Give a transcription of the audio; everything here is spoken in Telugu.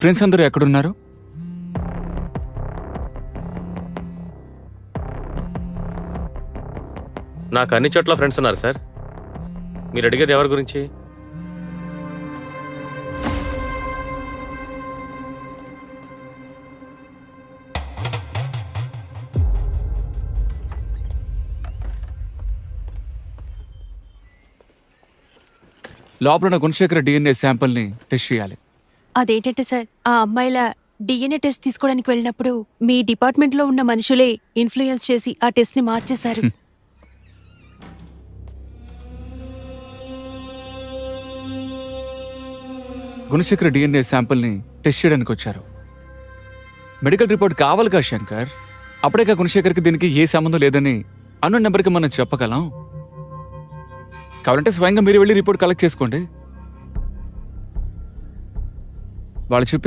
ఫ్రెండ్స్ అందరూ ఎక్కడున్నారు? నాకు అన్ని చోట్ల ఫ్రెండ్స్ ఉన్నారు సార్. మీరు అడిగేది ఎవరి గురించి? లోపల ఉన్న గుణశేఖర్ డిఎన్ఏ శాంపిల్ని టెస్ట్ చేయాలి. అదేంటంటే సార్, ఆ అమ్మాయిల డిఎన్ఏ టెస్ట్ తీసుకోవడానికి వెళ్ళినప్పుడు మీ డిపార్ట్మెంట్లో ఉన్న మనుషులే ఇన్ఫ్లుయెన్స్ చేసి ఆ టెస్ట్ని మార్చేశారు. గుణశేఖర్ డిఎన్ఏ శాంపిల్ని టెస్ట్ చేయడానికి వచ్చారు. మెడికల్ రిపోర్ట్ కావాలిగా శంకర్. అప్పుడేగా గుణశేఖర్కి దీనికి ఏ సంబంధం లేదని అన్న నెంబర్కి మనం చెప్పగలం. కావాలంటే స్వయంగా మీరు వెళ్ళి రిపోర్ట్ కలెక్ట్ చేసుకోండి. వాళ్ళు చెప్పే